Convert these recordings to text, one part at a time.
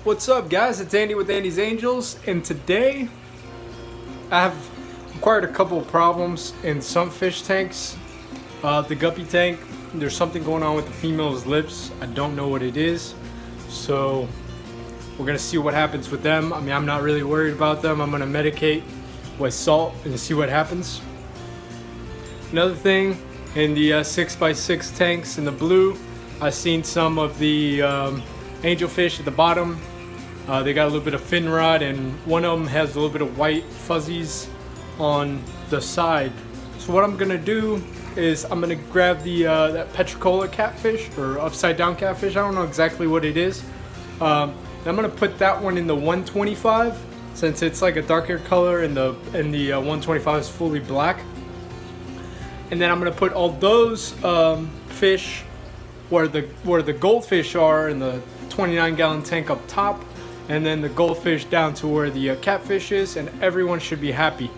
What's up, guys? It's Andy with Andy's Angels, and today I have acquired a couple of problems in some fish tanks. The guppy tank, there's something going on with the female's lips. I don't know what it is, so we're gonna see what happens with them. I mean, I'm not really worried about them. I'm gonna medicate with salt and see what happens. Another thing, in the 6x6 tanks in the blue, I've seen some of the angelfish at the bottom. They got a little bit of fin rot, and one of them has a little bit of white fuzzies on the side. So what I'm gonna do is I'm gonna grab the that petricola catfish, or upside down catfish. I don't know exactly what it is. I'm gonna put that one in the 125, since it's like a darker color and the 125 is fully black. And then I'm gonna put all those fish where the goldfish are in the 29-gallon tank up top, and then the goldfish down to where the catfish is, and everyone should be happy.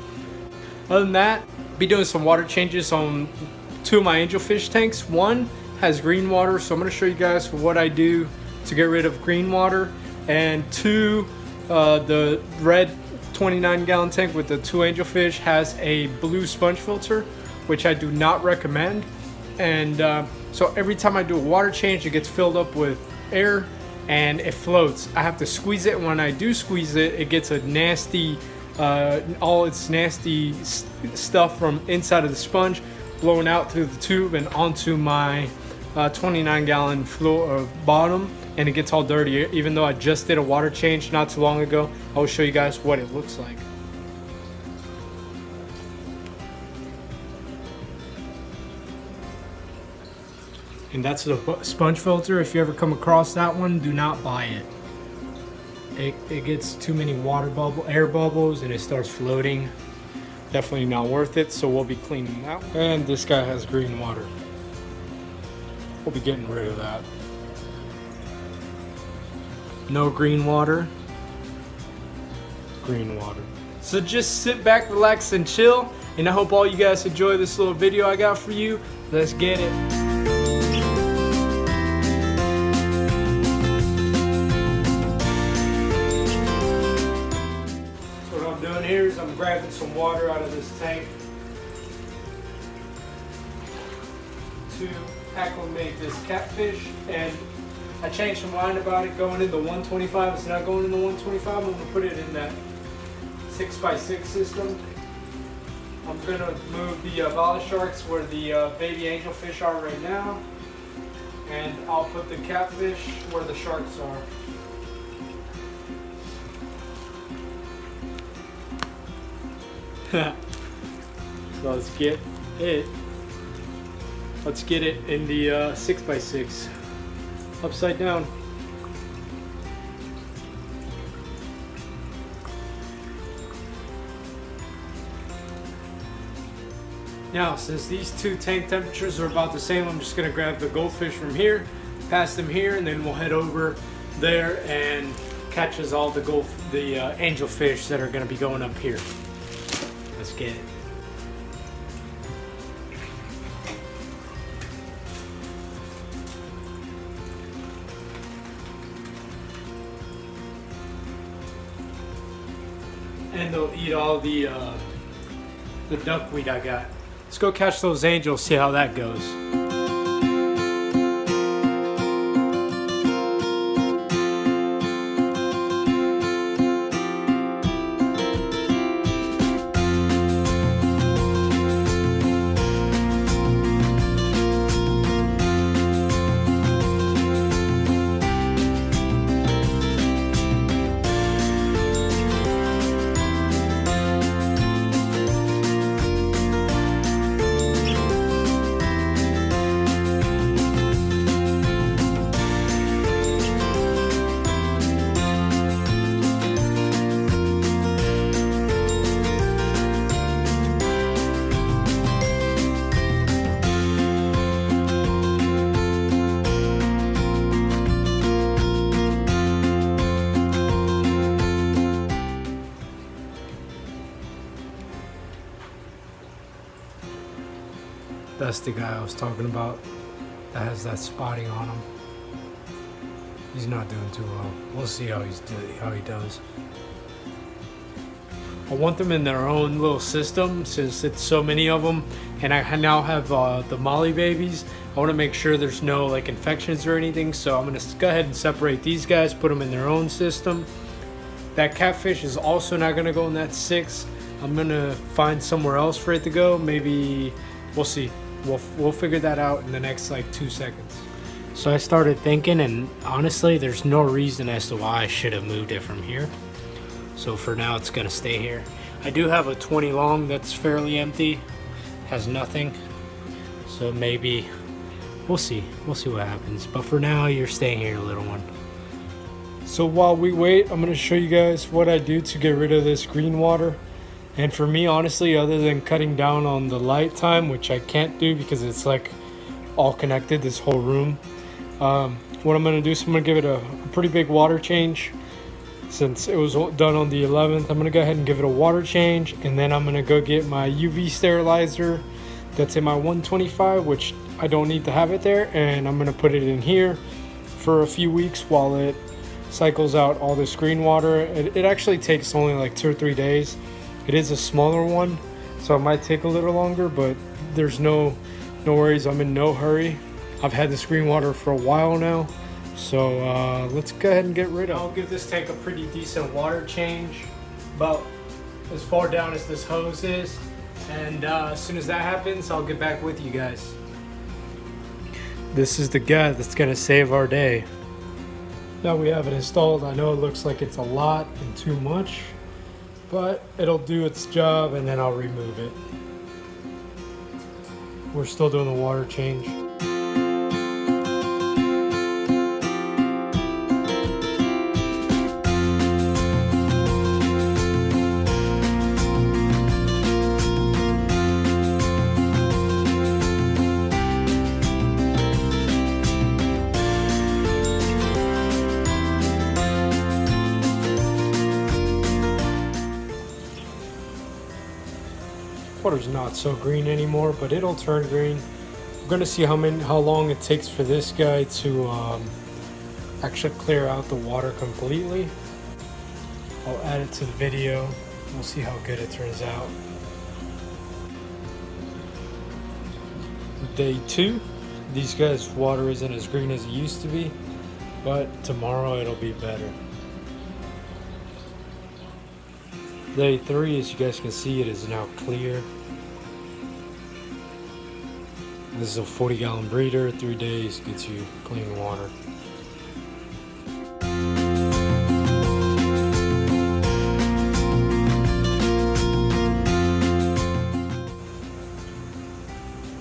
Other than that, be doing some water changes on two of my angelfish tanks. One has green water, so I'm going to show you guys what I do to get rid of green water. And two, the red 29-gallon tank with the two angelfish has a blue sponge filter, which I do not recommend. And so every time I do a water change, it gets filled up with air and it floats. I have to squeeze it, and when I do squeeze it, it gets a nasty, all its nasty stuff from inside of the sponge blowing out through the tube and onto my 29-gallon floor bottom, and it gets all dirty. Even though I just did a water change not too long ago, I will show you guys what it looks like. And that's the sponge filter. If you ever come across that one, do not buy it. It gets too many air bubbles, and it starts floating. Definitely not worth it, so we'll be cleaning that. And this guy has green water. We'll be getting rid of that. No green water. Green water. So just sit back, relax, and chill. And I hope all you guys enjoy this little video I got for you. Let's get it. Here is I'm grabbing some water out of this tank to acclimate this catfish, and I changed my mind about it going in the 125. It's not going in the 125. I'm going to put it in that 6x6 system. I'm going to move the bala sharks where the baby angelfish are right now, and I'll put the catfish where the sharks are. So let's get it in the 6x6 upside down. Now, since these two tank temperatures are about the same, I'm just gonna grab the goldfish from here, pass them here, and then we'll head over there and catches all the angelfish that are gonna be going up here. Let's get it. And they'll eat all the duckweed I got. Let's go catch those angels, see how that goes. That's the guy I was talking about that has that spotting on him. He's not doing too well. We'll see how he does. I want them in their own little system since it's so many of them, and I now have the Molly babies. I want to make sure there's no like infections or anything, so I'm gonna go ahead and separate these guys, put them in their own system. That catfish is also not gonna go in that 6. I'm gonna find somewhere else for it to go. Maybe we'll see. We'll figure that out in the next like 2 seconds. So I started thinking, and honestly, there's no reason as to why I should have moved it from here. So for now, it's gonna stay here. I do have a 20 long that's fairly empty, has nothing. So maybe we'll see what happens. But for now, you're staying here, little one. So while we wait, I'm gonna show you guys what I do to get rid of this green water. And for me, honestly, other than cutting down on the light time, which I can't do because it's like all connected, this whole room. What I'm gonna do is I'm gonna give it a pretty big water change. Since it was done on the 11th, I'm gonna go ahead and give it a water change, and then I'm gonna go get my UV sterilizer that's in my 125, which I don't need to have it there, and I'm gonna put it in here for a few weeks while it cycles out all this green water. It actually takes only like 2 or 3 days. It is a smaller one, so it might take a little longer, but there's no worries. I'm in no hurry. I've had this green water for a while now. So let's go ahead and get rid of it. I'll give this tank a pretty decent water change, about as far down as this hose is. And as soon as that happens, I'll get back with you guys. This is the guy that's gonna save our day. Now we have it installed. I know it looks like it's a lot and too much, but it'll do its job, and then I'll remove it. We're still doing the water change. Water's not so green anymore, but it'll turn green. We're gonna see how long it takes for this guy to actually clear out the water completely. I'll add it to the video. We'll see how good it turns out. Day 2. These guys' water isn't as green as it used to be, but tomorrow it'll be better. Day 3, as you guys can see, it is now clear. This is a 40-gallon breeder. 3 days gets you clean water.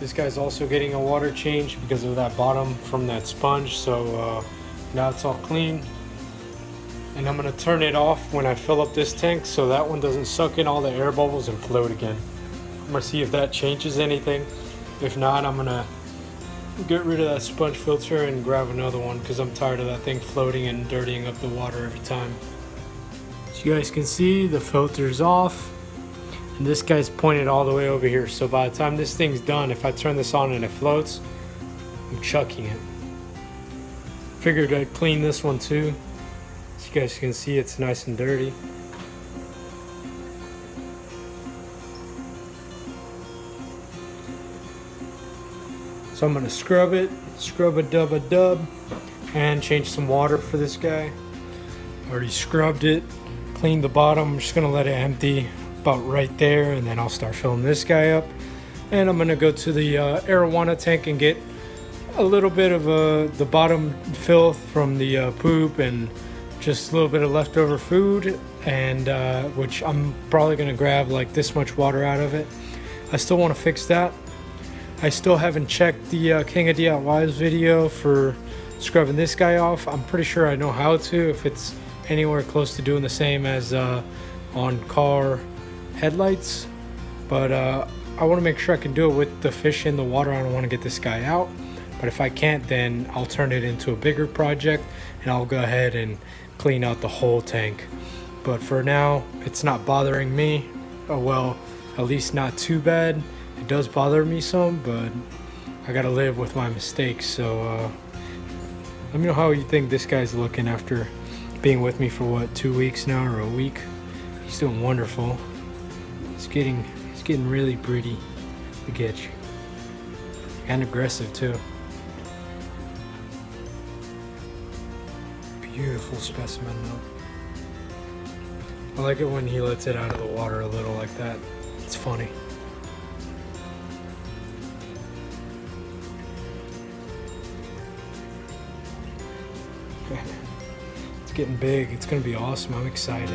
This guy's also getting a water change because of that bottom from that sponge. So now it's all clean. And I'm gonna turn it off when I fill up this tank so that one doesn't suck in all the air bubbles and float again. I'm gonna see if that changes anything. If not, I'm gonna get rid of that sponge filter and grab another one because I'm tired of that thing floating and dirtying up the water every time. As you guys can see, the filter's off. And this guy's pointed all the way over here. So by the time this thing's done, if I turn this on and it floats, I'm chucking it. Figured I'd clean this one too. As you guys can see, it's nice and dirty. So I'm gonna scrub it, scrub a dub, and change some water for this guy. Already scrubbed it, cleaned the bottom. I'm just gonna let it empty about right there, and then I'll start filling this guy up. And I'm gonna go to the arowana tank and get a little bit of the bottom filth from the poop and just a little bit of leftover food, and which I'm probably gonna grab like this much water out of it. I still want to fix that. I still haven't checked the King of DIY's video for scrubbing this guy off. I'm pretty sure I know how to, if it's anywhere close to doing the same as on car headlights. But I want to make sure I can do it with the fish in the water. I don't want to get this guy out. But if I can't, then I'll turn it into a bigger project and I'll go ahead and clean out the whole tank. But for now, it's not bothering me. Oh well, at least not too bad. It does bother me some, but I gotta live with my mistakes. So Let me know how you think this guy's looking after being with me for what, 2 weeks now or a week. He's doing wonderful. He's getting really pretty to get you. And aggressive too. Beautiful specimen though. I like it when he lets it out of the water a little like that. It's funny. It's getting big. It's gonna be awesome. I'm excited.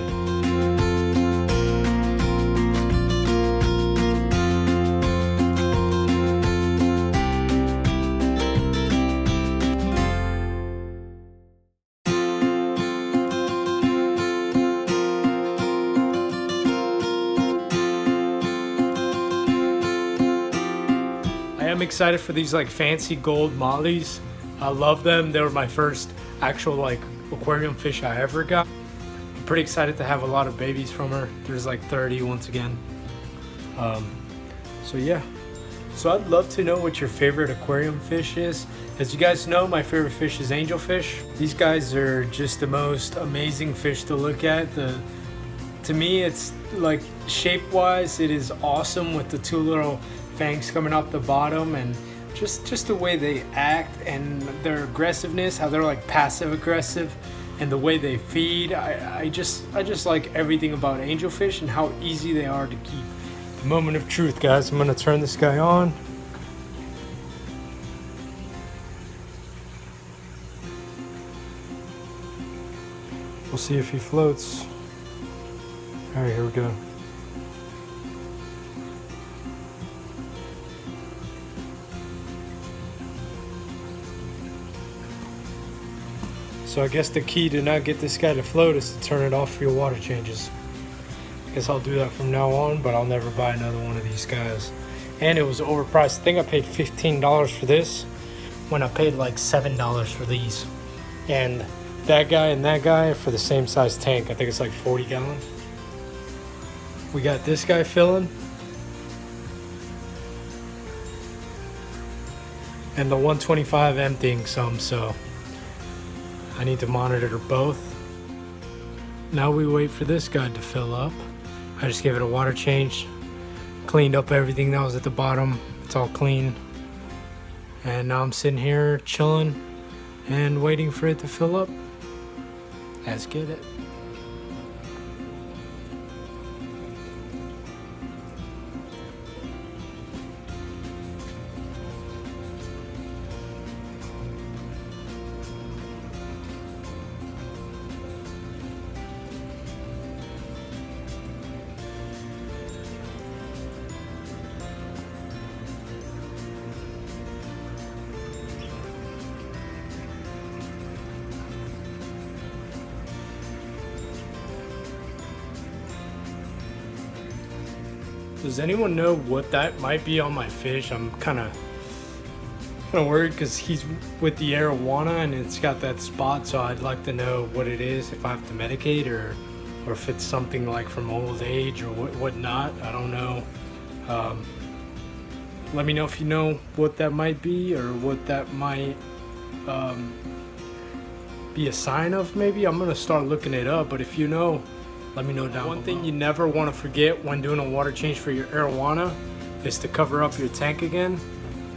I'm excited for these like fancy gold mollies. I love them. They were my first actual like aquarium fish I ever got. I'm pretty excited to have a lot of babies from her. There's like 30 once again. So yeah. So I'd love to know what your favorite aquarium fish is. As you guys know, my favorite fish is angelfish. These guys are just the most amazing fish to look at. To me, it's like shape-wise, it is awesome with the two little fangs coming off the bottom, and just the way they act and their aggressiveness, how they're like passive aggressive, and the way they feed. I just like everything about angelfish and how easy they are to keep. The moment of truth, guys. I'm gonna turn this guy on. We'll see if he floats. All right, here we go. So I guess the key to not get this guy to float is to turn it off for your water changes. I guess I'll do that from now on, but I'll never buy another one of these guys. And it was overpriced. I think I paid $15 for this when I paid like $7 for these. And that guy for the same size tank. I think it's like 40 gallons. We got this guy filling. And the 125 emptying some, so I need to monitor both. Now we wait for this guy to fill up. I just gave it a water change, cleaned up everything that was at the bottom. It's all clean. And now I'm sitting here chilling and waiting for it to fill up. Let's get it. Does anyone know what that might be on my fish? I'm kind of worried because he's with the arowana and it's got that spot, so I'd like to know what it is, if I have to medicate or if it's something like from old age or whatnot. I don't know. Let me know if you know what that might be or what that might be a sign of. Maybe I'm gonna start looking it up, but if you know, let me know down below. One thing you never want to forget when doing a water change for your arowana is to cover up your tank again.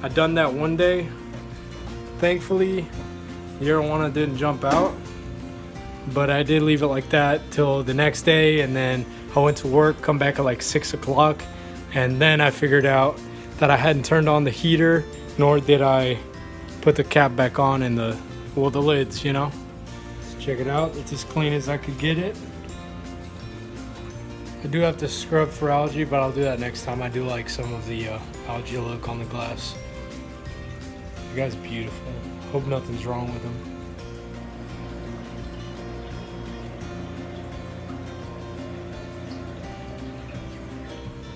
I done that one day. Thankfully, the arowana didn't jump out, but I did leave it like that till the next day, and then I went to work, come back at like 6 o'clock, and then I figured out that I hadn't turned on the heater, nor did I put the cap back on and the lids, you know. Let's check it out. It's as clean as I could get it. I do have to scrub for algae, but I'll do that next time. I do like some of the algae look on the glass. The guy's beautiful. Hope nothing's wrong with him.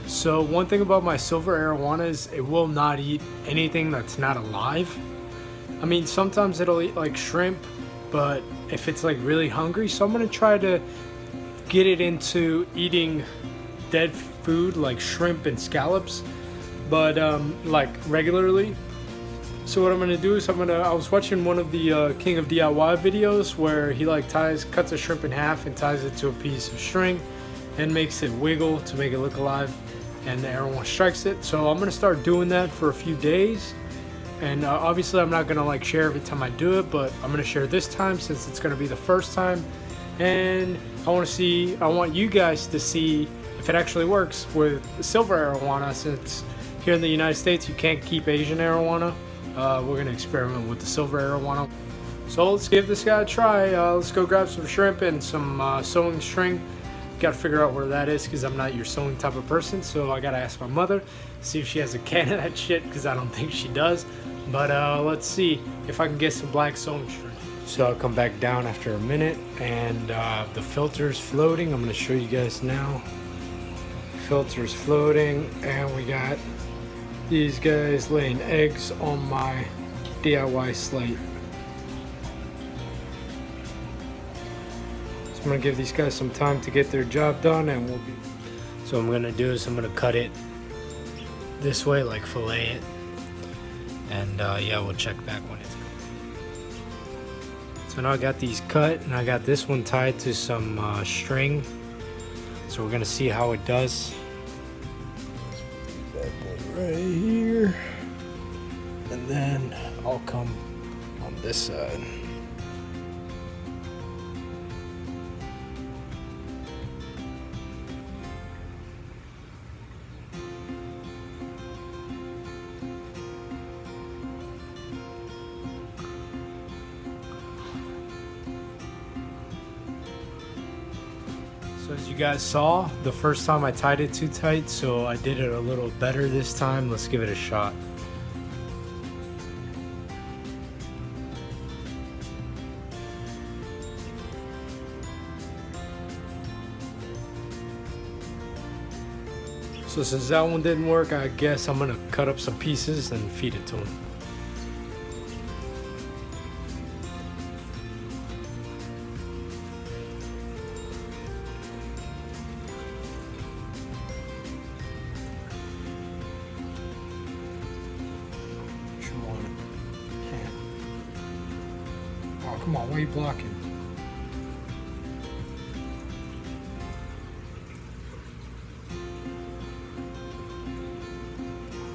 So one thing about my silver arowana is it will not eat anything that's not alive. I mean, sometimes it'll eat like shrimp, but if it's like really hungry, so I'm gonna try to get it into eating dead food like shrimp and scallops, but like regularly. So what I'm gonna do is I was watching one of the King of DIY videos where he like cuts a shrimp in half and ties it to a piece of string and makes it wiggle to make it look alive, and the arowana strikes it. So I'm gonna start doing that for a few days, and obviously I'm not gonna like share every time I do it, but I'm gonna share this time since it's gonna be the first time, and I want you guys to see if it actually works with silver arowana, since here in the United States you can't keep Asian arowana. We're gonna experiment with the silver arowana. So let's give this guy a try. Let's go grab some shrimp and some sewing string. Gotta figure out where that is because I'm not your sewing type of person, so I gotta ask my mother, see if she has a can of that shit, because I don't think she does. But let's see if I can get some black sewing string. So I'll come back down after a minute, and the filter's floating. I'm gonna show you guys now. Filter's floating, and we got these guys laying eggs on my DIY slate. So I'm gonna give these guys some time to get their job done, and we'll be. So what I'm gonna do is I'm gonna cut it this way, like fillet it, and yeah, we'll check back when it's. So now I got these cut, and I got this one tied to some string. So we're gonna see how it does. That boy right here, and then I'll come on this side. So as you guys saw, the first time I tied it too tight, so I did it a little better this time. Let's give it a shot. So since that one didn't work, I guess I'm gonna cut up some pieces and feed it to him. Oh, come on, why are you blocking?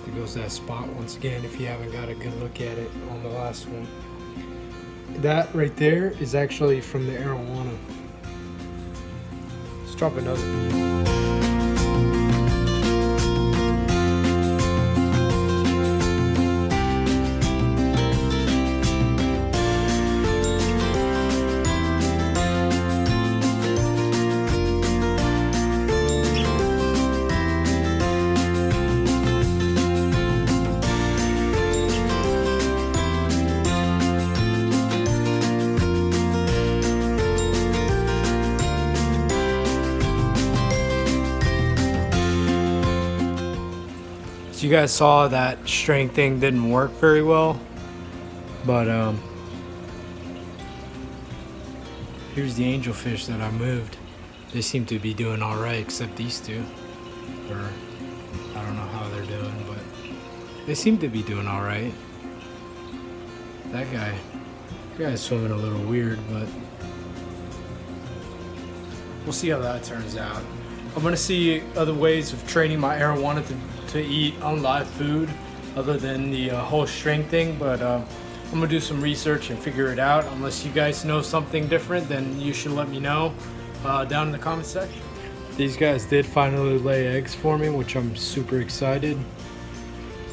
There goes that spot once again if you haven't got a good look at it on the last one. That right there is actually from the arowana. Let's drop another piece. So you guys saw that string thing didn't work very well, but here's the angelfish that I moved. They seem to be doing all right, except these two. Or I don't know how they're doing, but they seem to be doing all right. That guy's swimming a little weird, but we'll see how that turns out. I'm gonna see other ways of training my arowana to eat on live food other than the whole string thing, but I'm gonna do some research and figure it out. Unless you guys know something different, then you should let me know down in the comment section. These guys did finally lay eggs for me, which I'm super excited.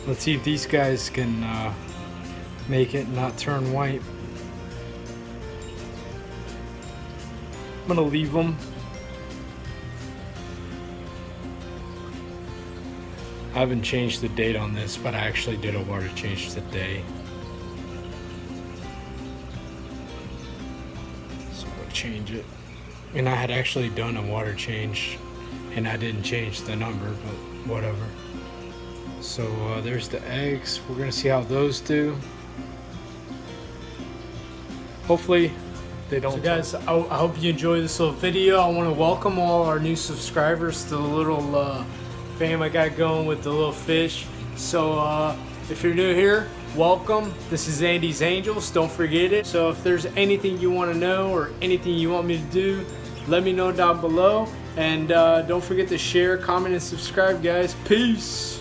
Let's see if these guys can make it not turn white. I'm gonna leave them. I haven't changed the date on this, but I actually did a water change today. So I'll change it. And I had actually done a water change and I didn't change the number, but whatever. So there's the eggs. We're gonna see how those do. Hopefully they don't. So guys, I hope you enjoyed this little video. I want to welcome all our new subscribers to the little fam I got going with the little fish. So if you're new here, welcome. This is Andy's Angels. Don't forget it. So if there's anything you want to know or anything you want me to do, let me know down below. And don't forget to share, comment, and subscribe, guys. Peace.